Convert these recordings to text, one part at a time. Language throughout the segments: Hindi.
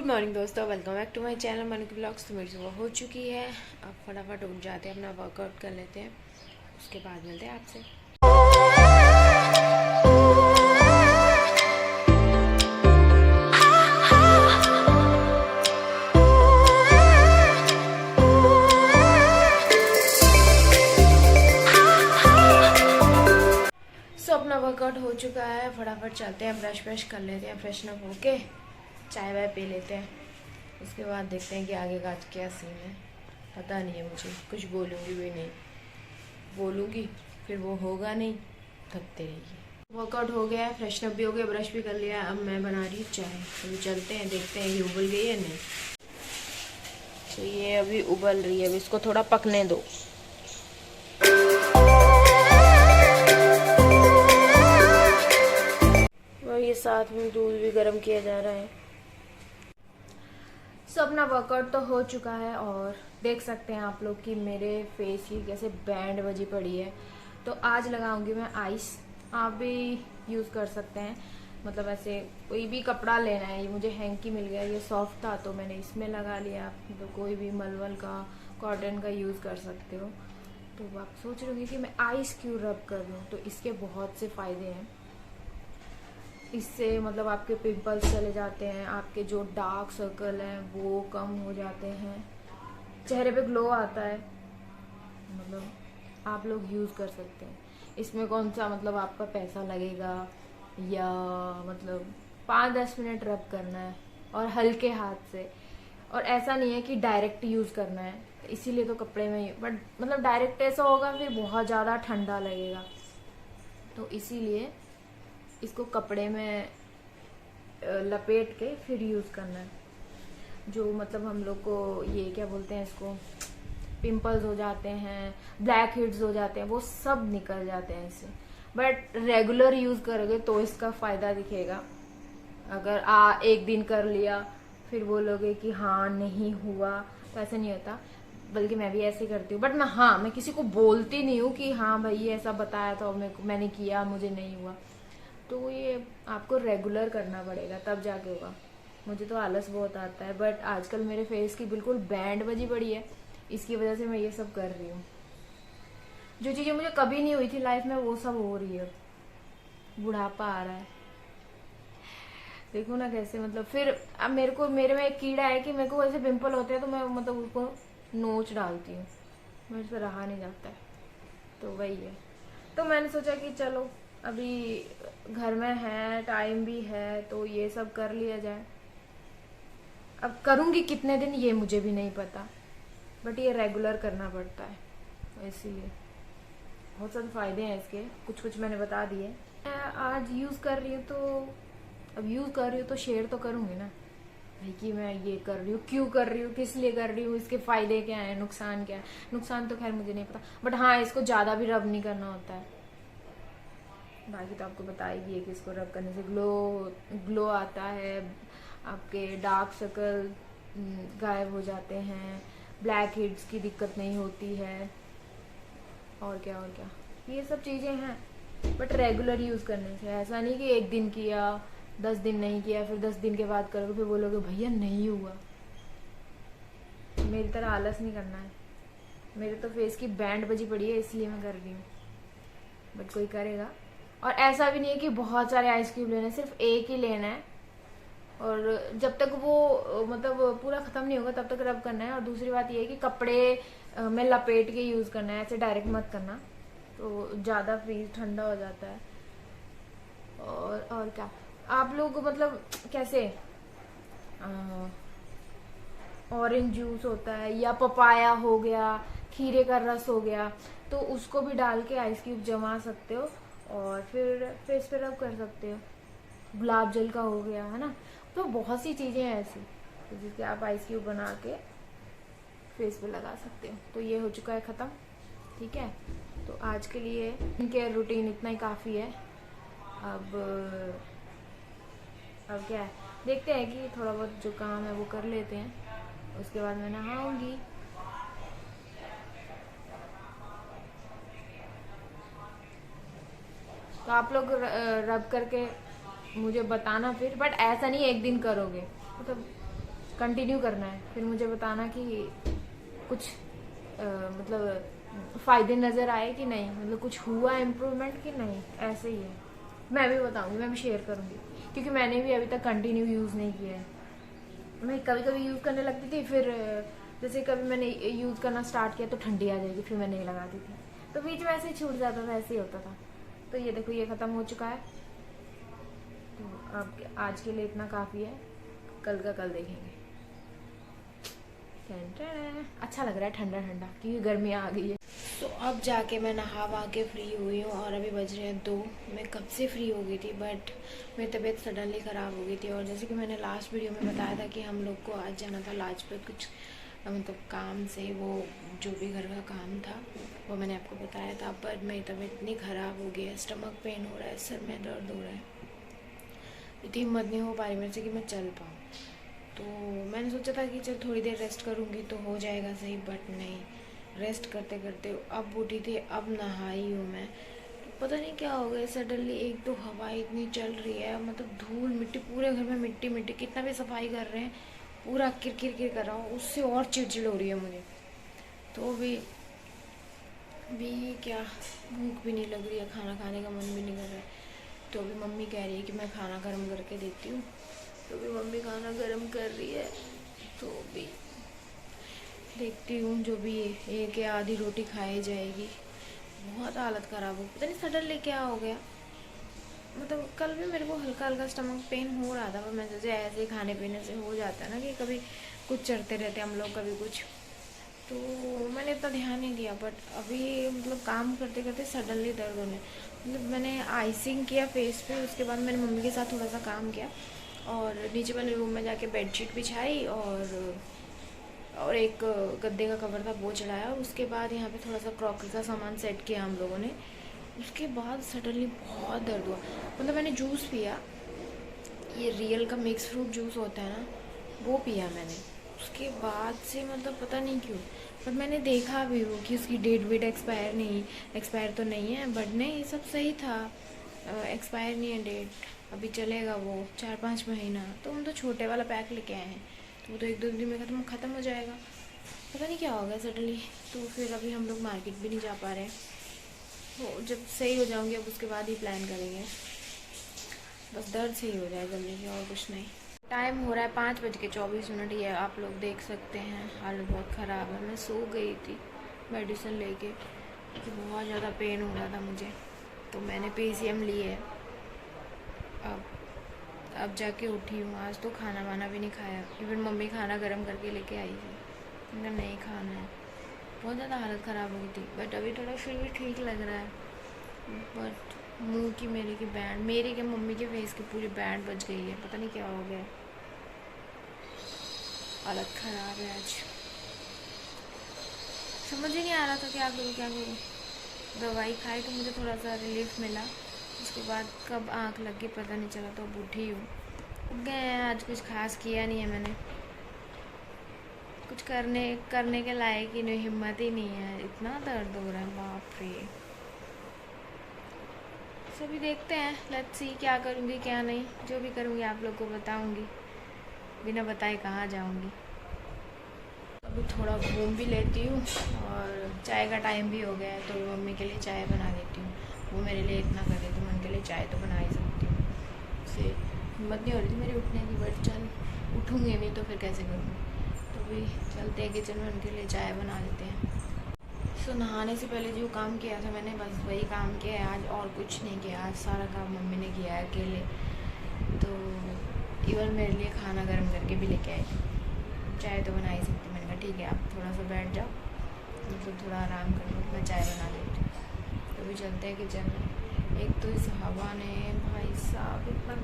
गुड मॉर्निंग दोस्तों, welcome back to my channel Manu की ब्लॉग्स। तो मेरी सुबह हो चुकी है। अब फटाफट उठ जाते हैं, अपना वर्कआउट कर लेते हैं, उसके बाद मिलते हैं आपसे। अपना वर्कआउट हो चुका है, फटाफट चलते हैं, ब्रश कर लेते हैं, फ्रेशन अप होके चाय वाय पी लेते हैं। उसके बाद देखते हैं कि आगे का आज क्या सीन है। पता नहीं है, मुझे कुछ बोलूँगी भी नहीं, बोलूँगी फिर वो होगा नहीं, थकते रहिए। वर्कआउट हो गया है, फ्रेशन अप भी हो गया, ब्रश भी कर लिया। अब मैं बना रही हूँ चाय। अभी चलते हैं, देखते हैं कि उबल गई है नहीं। तो ये अभी उबल रही है, अभी इसको थोड़ा पकने दो। ये साथ में दूध भी गर्म किया जा रहा है। अपना वर्कआउट तो हो चुका है और देख सकते हैं आप लोग कि मेरे फेस की कैसे बैंड बजी पड़ी है। तो आज लगाऊंगी मैं आइस। आप भी यूज़ कर सकते हैं, मतलब ऐसे कोई भी कपड़ा लेना है। ये मुझे हैंकी मिल गया, ये सॉफ्ट था तो मैंने इसमें लगा लिया। तो कोई भी मलमल का, कॉटन का यूज़ कर सकते हो। तो आप सोच रहे होंगे कि मैं आइस क्यों रब कर रही हूँ, तो इसके बहुत से फ़ायदे हैं। इससे मतलब आपके पिंपल्स चले जाते हैं, आपके जो डार्क सर्कल हैं वो कम हो जाते हैं, चेहरे पे ग्लो आता है। मतलब आप लोग यूज़ कर सकते हैं। इसमें कौन सा मतलब आपका पैसा लगेगा, या मतलब 5-10 मिनट रब करना है और हल्के हाथ से। और ऐसा नहीं है कि डायरेक्ट यूज़ करना है, इसीलिए तो कपड़े में, बट मतलब डायरेक्ट ऐसा होगा फिर बहुत ज़्यादा ठंडा लगेगा, तो इसीलिए इसको कपड़े में लपेट के फिर यूज़ करना है। जो मतलब हम लोग को ये क्या बोलते हैं, इसको पिंपल्स हो जाते हैं, ब्लैक हेड्स हो जाते हैं, वो सब निकल जाते हैं इससे। बट रेगुलर यूज़ करोगे तो इसका फ़ायदा दिखेगा। अगर एक दिन कर लिया फिर बोलोगे कि हाँ नहीं हुआ, तो ऐसा नहीं होता। बल्कि मैं भी ऐसे करती हूँ, बट मैं किसी को बोलती नहीं हूँ कि हाँ भाई ऐसा बताया था, मैंने किया, मुझे नहीं हुआ। तो ये आपको रेगुलर करना पड़ेगा, तब जाके होगा। मुझे तो आलस बहुत आता है, बट आजकल मेरे फेस की बिल्कुल बैंड बजी पड़ी है, इसकी वजह से मैं ये सब कर रही हूँ। जो चीज़ें मुझे कभी नहीं हुई थी लाइफ में, वो सब हो रही है। बुढ़ापा आ रहा है, देखो ना कैसे। मतलब फिर अब मेरे में एक कीड़ा है कि मेरे को ऐसे पिंपल होते हैं तो मैं मतलब उसको नोच डालती हूँ, मेरे से रहा नहीं जाता है। तो वही है। तो मैंने सोचा कि चलो अभी घर में है, टाइम भी है, तो ये सब कर लिया जाए। अब करूँगी कितने दिन ये मुझे भी नहीं पता, बट ये रेगुलर करना पड़ता है, तो इसीलिए बहुत सारे फ़ायदे हैं इसके। कुछ मैंने बता दिए। मैं आज यूज़ कर रही हूँ, तो अब यूज़ कर रही हूँ तो शेयर तो करूँगी ना भाई कि मैं ये कर रही हूँ, क्यों कर रही हूँ, किस लिए कर रही हूँ, इसके फ़ायदे क्या हैं, नुकसान क्या है। नुकसान तो खैर मुझे नहीं पता, बट हाँ इसको ज़्यादा भी रब नहीं करना होता है। बाकी तो आपको बताएगी कि इसको रब करने से ग्लो आता है, आपके डार्क सर्कल गायब हो जाते हैं, ब्लैक हेड्स की दिक्कत नहीं होती है, और क्या ये सब चीज़ें हैं। बट रेगुलर यूज़ करने से, ऐसा नहीं कि एक दिन किया, 10 दिन नहीं किया, फिर 10 दिन के बाद करोगे फिर बोलोगे भैया नहीं हुआ। मेरी तरह आलस नहीं करना है। मेरे तो फेस की बैंड बजी पड़ी है, इसलिए मैं कर रही हूँ, बट कोई करेगा। और ऐसा भी नहीं है कि बहुत सारे आइस क्यूब लेने, सिर्फ एक ही लेना है, और जब तक वो मतलब पूरा ख़त्म नहीं होगा तब तक रब करना है। और दूसरी बात ये है कि कपड़े में लपेट के यूज़ करना है, ऐसे डायरेक्ट मत करना, तो ज़्यादा फ्रीज ठंडा हो जाता है। और क्या आप लोग मतलब कैसे, ऑरेंज जूस होता है या पपाया हो गया, खीरे का रस हो गया, तो उसको भी डाल के आइस क्यूब जमा सकते हो और फिर फेस पे रब कर सकते हो। गुलाब जल का हो गया, है ना। तो बहुत सी चीज़ें हैं ऐसी तो जिसके आप आइस क्यूब बना के फेस पे लगा सकते हो। तो ये हो चुका है ख़त्म, ठीक है। तो आज के लिए केयर रूटीन इतना ही काफ़ी है। अब क्या है, देखते हैं कि थोड़ा बहुत जो काम है वो कर लेते हैं, उसके बाद मैं नहाऊंगी। तो आप लोग रब करके मुझे बताना फिर, बट ऐसा नहीं एक दिन करोगे, मतलब कंटिन्यू करना है, फिर मुझे बताना कि कुछ मतलब फ़ायदे नज़र आए कि नहीं, मतलब कुछ हुआ इम्प्रूवमेंट कि नहीं। ऐसे ही है, मैं भी बताऊंगी, मैं भी शेयर करूंगी, क्योंकि मैंने भी अभी तक कंटिन्यू यूज़ नहीं किया है। मैं कभी कभी यूज़ करने लगती थी, फिर जैसे कभी मैंने यूज़ करना स्टार्ट किया तो ठंडी आ जाएगी, फिर मैं नहीं लगाती थी, तो बीच में ऐसे ही छूट जाता था, ऐसे ही होता था। तो ये देखो, ये ख़त्म हो चुका है। तो अब आज के लिए इतना काफ़ी है, कल का कल देखेंगे। अच्छा लग रहा है ठंडा ठंडा, क्योंकि गर्मियाँ आ गई है। तो अब जाके मैं नहा वहा के फ्री हुई हूँ, और अभी बज रहे हैं 2। मैं कब से फ्री हो गई थी, बट मेरी तबीयत सडनली ख़राब हो गई थी। और जैसे कि मैंने लास्ट वीडियो में बताया था कि हम लोग को आज जाना था लाजपत कुछ मतलब काम से, वो जो भी घर का काम था वो मैंने आपको बताया था। पर मेरी तबीयत इतनी ख़राब हो गई है, स्टमक पेन हो रहा है, सर में दर्द हो रहा है, इतनी हिम्मत नहीं हो पा रही मेरे से कि मैं चल पाऊँ। तो मैंने सोचा था कि चल थोड़ी देर रेस्ट करूँगी तो हो जाएगा सही, बट नहीं, रेस्ट करते करते अब उठी थी, अब नहाई हूँ मैं। पता नहीं क्या हो गया, सडनली एक तो हवा इतनी चल रही है, मतलब धूल मिट्टी, पूरे घर में मिट्टी मिट्टी, कितना भी सफाई कर रहे हैं पूरा किर कर रहा हूँ, उससे और चिड़चिड़ हो रही है मुझे। तो भी क्या, भूख भी नहीं लग रही है, खाना खाने का मन भी नहीं कर रहा है। तो अभी मम्मी कह रही है कि मैं खाना गर्म करके देती हूँ, तो भी मम्मी खाना गर्म कर रही है। तो भी देखती हूँ, जो भी है एक या आधी रोटी खाई जाएगी। बहुत हालत ख़राब हो, पता नहीं सडनली क्या हो गया। मतलब कल भी मेरे को हल्का हल्का स्टमक पेन हो रहा था, पर मैं सोचे ऐसे ही खाने पीने से हो जाता है ना, कि कभी कुछ चढ़ते रहते हम लोग, कभी कुछ, तो मैंने इतना ध्यान नहीं दिया। बट अभी मतलब काम करते करते सडनली दर्द होने, मतलब मैंने आइसिंग किया फेस पे, उसके बाद मैंने मम्मी के साथ थोड़ा सा काम किया, और नीचे मैंने रूम में जाके बेडशीट बिछाई, और एक गद्दे का कवर था वो चढ़ाया, और उसके बाद यहाँ पे थोड़ा सा क्रॉकरी का सामान सेट किया हम लोगों ने। उसके बाद सडनली बहुत दर्द हुआ, मतलब मैंने जूस पिया, ये रियल का मिक्स फ्रूट जूस होता है ना, वो पिया मैंने। उसके बाद से मतलब पता नहीं क्यों, पर मैंने देखा भी वो कि उसकी डेट वेट एक्सपायर तो नहीं है, बट नहीं, सब सही था, एक्सपायर नहीं है डेट, अभी चलेगा वो 4-5 महीना। तो हम तो छोटे वाला पैक लेके आए हैं, तो वो तो 1-2 दिन में ख़त्म हो जाएगा। पता नहीं क्या हो गया सडनली। तो फिर अभी हम लोग मार्केट भी नहीं जा पा रहे हैं, वो जब सही हो जाऊँगी अब उसके बाद ही प्लान करेंगे, बस दर्द सही हो जाए जल्दी से, और कुछ नहीं। टाइम हो रहा है 5:24। ये आप लोग देख सकते हैं, हालत बहुत ख़राब है। मैं सो गई थी मेडिसिन लेके, क्योंकि बहुत ज़्यादा पेन हो रहा था मुझे, तो मैंने PCM ली है। अब जाके उठी हूँ। आज तो खाना वाना भी नहीं खाया, इवन मम्मी खाना गर्म करके लेके आई थी, मैंने नहीं खाना है। बहुत ज़्यादा हालत ख़राब हो गई थी, बट अभी थोड़ा फिर भी ठीक लग रहा है। बट मुंह की मेरे की बैंड, मेरे के मम्मी के फेस की पूरी बैंड बच गई है, पता नहीं क्या हो गया, हालत ख़राब है आज। समझ ही नहीं आ रहा था क्या करूँ। दवाई खाई तो मुझे थोड़ा सा रिलीफ मिला, उसके बाद कब आँख लग गई पता नहीं चला, तो अब उठी हूँ। गए हैं, आज कुछ खास किया नहीं है मैंने, कुछ करने के लायक ही नहीं, हिम्मत ही नहीं है, इतना दर्द हो रहा है, बाप रे। सभी देखते हैं, लेट्स सी क्या करूँगी क्या नहीं, जो भी करूँगी आप लोग को बताऊँगी, बिना बताए कहाँ जाऊँगी। अभी थोड़ा घूम भी लेती हूँ, और चाय का टाइम भी हो गया है, तो मम्मी के लिए चाय बना देती हूँ। वो मेरे लिए इतना कर देती हूँ, मैं उनके लिए चाय तो बना ही सकती हूँ। उससे हिम्मत नहीं हो रही थी मेरी उठने की, बट चल उठूँगी नहीं तो फिर कैसे करूँगी। तो भी चलते हैं किचन में, उनके लिए चाय बना देते हैं। सो नहाने से पहले जो काम किया था मैंने, बस वही काम किया है आज, और कुछ नहीं किया। आज सारा काम मम्मी ने किया है अकेले, तो इवन मेरे लिए खाना गर्म करके भी लेके आई, चाय तो बना ही सकती। मैंने कहा ठीक है, आप थोड़ा सा बैठ जाओ, मतलब थोड़ा आराम कर लो, मैं चाय बना देती हूँ। तो भी चलते हैं किचन में। एक तो इस हवा ने भाई साहब इतना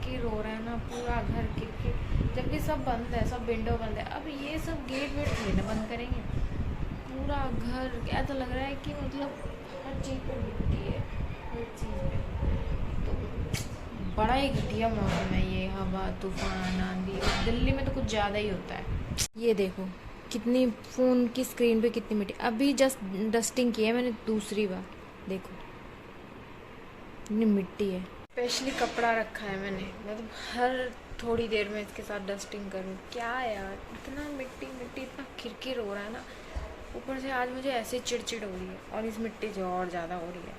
किर हो रहा है ना, पूरा घर किर, जबकि सब बंद है, सब विंडो बंद है। अब ये सब गेट वेट थोड़ी ना बंद करेंगे, पूरा घर ऐसा लग रहा है कि मतलब हर चीज़ पे मिट्टी है, हर चीज़ पे। तो बड़ा ही घटिया मौसम है ये, हवा तूफान आंधी। दिल्ली में तो कुछ ज़्यादा ही होता है। ये देखो कितनी फ़ोन की स्क्रीन पे कितनी मिट्टी, अभी जस्ट डस्टिंग की है मैंने दूसरी बार, देखो इतनी मिट्टी है। स्पेशली कपड़ा रखा है मैंने, मतलब हर थोड़ी देर में इसके साथ डस्टिंग करूँ। क्या यार, इतना मिट्टी मिट्टी, इतना किरकिर हो रहा है ना। ऊपर से आज मुझे ऐसे चिड़चिड़ हो रही है और इस मिट्टी से और ज़्यादा हो रही है।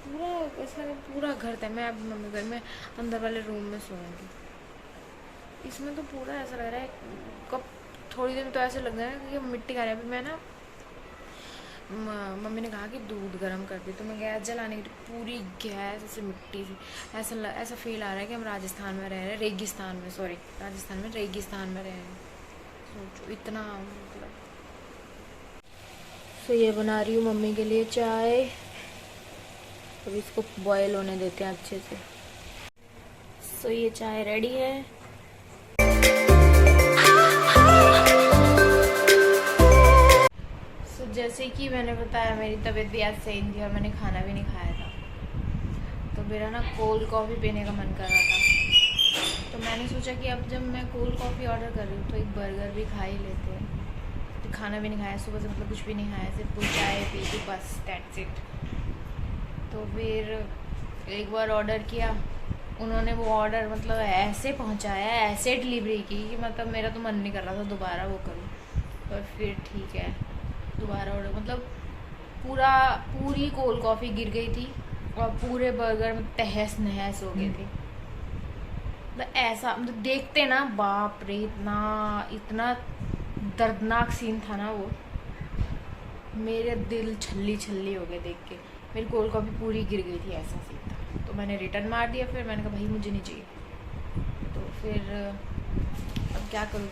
पूरा ऐसा पूरा घर था। मैं अब मम्मी घर में अंदर वाले रूम में सोऊंगी। इसमें तो पूरा ऐसा लग रहा है, कब थोड़ी देर में तो ऐसे लग रहा है कि मिट्टी खा रही है। अभी मैं ना, मम्मी ने कहा कि दूध गर्म कर दी, तो मैं गैस जलाने की, पूरी गैस ऐसे मिट्टी से ऐसा फील आ रहा है कि हम राजस्थान में रह रहे हैं, रेगिस्तान में, सॉरी राजस्थान में रेगिस्तान में रह रहे हैं। सोचो इतना, मतलब। तो ये बना रही हूँ मम्मी के लिए चाय। अब इसको बॉयल होने देते हैं अच्छे से। सो ये चाय रेडी है। जैसे कि मैंने बताया, मेरी तबीयत भी आज सही नहीं थी और मैंने खाना भी नहीं खाया था, तो मेरा ना कोल्ड कॉफ़ी पीने का मन कर रहा था। तो मैंने सोचा कि अब जब मैं कोल्ड कॉफ़ी ऑर्डर कर रही हूँ तो एक बर्गर भी खा ही लेते हैं। तो खाना भी नहीं खाया सुबह से, मतलब कुछ भी नहीं खाया, सिर्फ चाय पी थी, बस दैट्स इट। तो फिर एक बार ऑर्डर किया, उन्होंने वो ऑर्डर मतलब ऐसे पहुँचाया, ऐसे डिलीवरी की कि मतलब मेरा तो मन नहीं कर रहा था दोबारा वो करूँ। पर फिर ठीक है, दोबारा ऑर्डर, मतलब पूरी कोल्ड कॉफ़ी गिर गई थी और पूरे बर्गर में तहस नहस हो गए थे। मतलब ऐसा, मतलब देखते ना, बाप रे, इतना दर्दनाक सीन था ना वो। मेरे दिल छल्ली छल्ली हो गए देख के। मेरी कोल्ड कॉफ़ी पूरी गिर गई थी, ऐसा सीन था। तो मैंने रिटर्न मार दिया। फिर मैंने कहा भाई मुझे नहीं चाहिए। तो फिर अब क्या करूँ,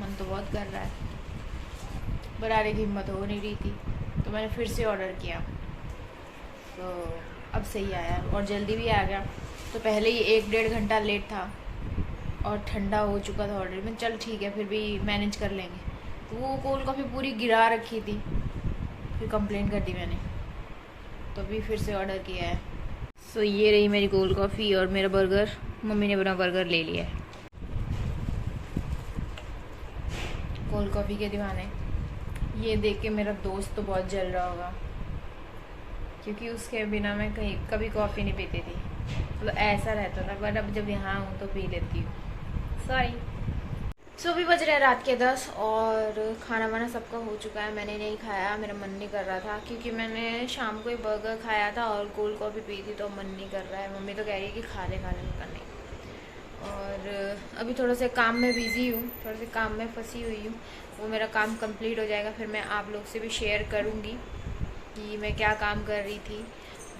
मन तो बहुत कर रहा है, बनाने की हिम्मत हो नहीं रही थी। तो मैंने फिर से ऑर्डर किया, तो अब सही आया और जल्दी भी आ गया। तो पहले ही 1-1.5 घंटा लेट था और ठंडा हो चुका था ऑर्डर में। चल ठीक है, फिर भी मैनेज कर लेंगे। तो वो कोल्ड कॉफ़ी पूरी गिरा रखी थी, फिर कंप्लेंट कर दी मैंने, तो अभी फिर से ऑर्डर किया है। सो ये रही मेरी कोल्ड कॉफ़ी और मेरा बर्गर। मम्मी ने अपना बर्गर ले लिया है। कोल्ड कॉफ़ी के दीवाने। ये देख के मेरा दोस्त तो बहुत जल रहा होगा, क्योंकि उसके बिना मैं कभी कॉफ़ी नहीं पीती थी। मतलब ऐसा रहता था, बट अब जब यहाँ हूँ तो पी लेती हूँ। सॉरी। सो अभी बज रहे हैं रात के 10 और खाना वाना सबका हो चुका है। मैंने नहीं खाया, मेरा मन नहीं कर रहा था, क्योंकि मैंने शाम को ही बर्गर खाया था और कोल्ड कॉफ़ी पी थी, तो मन नहीं कर रहा है। मम्मी तो कह रही है कि खा ले नहीं। और अभी थोड़ा सा काम में बिज़ी हूँ, थोड़ा सा काम में फंसी हुई हूँ। वो मेरा काम कंप्लीट हो जाएगा, फिर मैं आप लोग से भी शेयर करूँगी कि मैं क्या काम कर रही थी।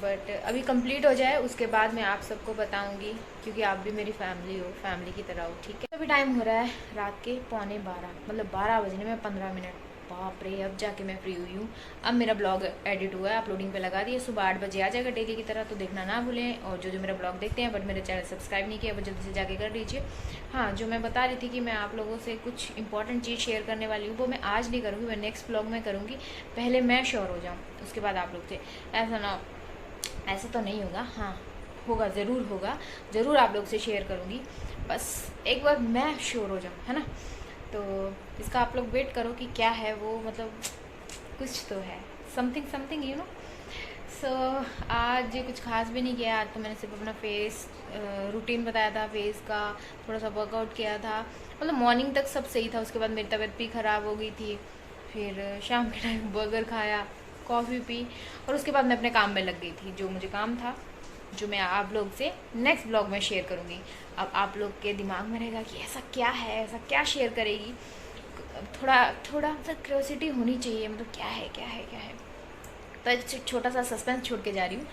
बट अभी कंप्लीट हो जाए उसके बाद मैं आप सबको बताऊँगी, क्योंकि आप भी मेरी फैमिली हो, फैमिली की तरह हो, ठीक है। अभी टाइम हो रहा है रात के 11:15, मतलब 12 बजने में 15 मिनट। बाप रे, अब जाके मैं फ्री हुई हूँ। अब मेरा ब्लॉग एडिट हुआ है, अपलोडिंग पे लगा दिया। सुबह 8 बजे आ जाएगा डेली की तरह, तो देखना ना भूलें। और जो मेरा ब्लॉग देखते हैं बट मेरे चैनल सब्सक्राइब नहीं किया, वो जल्दी से जाके कर लीजिए। हाँ, जो मैं बता रही थी कि मैं आप लोगों से कुछ इंपॉर्टेंट चीज़ शेयर करने वाली हूँ, वो मैं आज नहीं करूँगी, मैं नेक्स्ट ब्लॉग में करूँगी। पहले मैं श्योर हो जाऊँ, उसके बाद आप लोग से। ऐसा तो नहीं होगा, हाँ होगा, ज़रूर होगा, ज़रूर आप लोग से शेयर करूँगी। बस एक बार मैं श्योर हो जाऊँ, है ना। तो इसका आप लोग वेट करो कि क्या है वो, मतलब कुछ तो है, समथिंग यू नो। सो आज कुछ खास भी नहीं किया। आज तो मैंने सिर्फ अपना फेस रूटीन बताया था, फेस का थोड़ा सा वर्कआउट किया था। मतलब मॉर्निंग तक सब सही था, उसके बाद मेरी तबीयत भी ख़राब हो गई थी। फिर शाम के टाइम बर्गर खाया, कॉफ़ी पी, और उसके बाद मैं अपने काम में लग गई थी। जो मुझे काम था, जो मैं आप लोग से नेक्स्ट ब्लॉग में शेयर करूँगी। अब आप लोग के दिमाग में रहेगा कि ऐसा क्या है, ऐसा क्या शेयर करेगी। थोड़ा मतलब क्यूरियोसिटी होनी चाहिए, मतलब क्या है। तो एक छोटा सा सस्पेंस छोड़ के जा रही हूँ।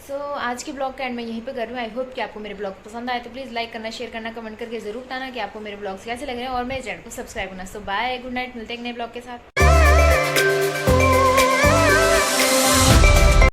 सो आज के ब्लॉग का एंड मैं यहीं पे कर रही हूँ। आई होप कि आपको मेरे ब्लॉग पसंद आए, तो प्लीज़ लाइक करना, शेयर करना, कमेंट करके ज़रूर बताना कि आपको मेरे ब्लॉग्स कैसे लग रहे हैं, और मेरे चैनल को सब्सक्राइब करना। सो बाय, गुड नाइट, मिलते हैं एक नए ब्लॉग के साथ।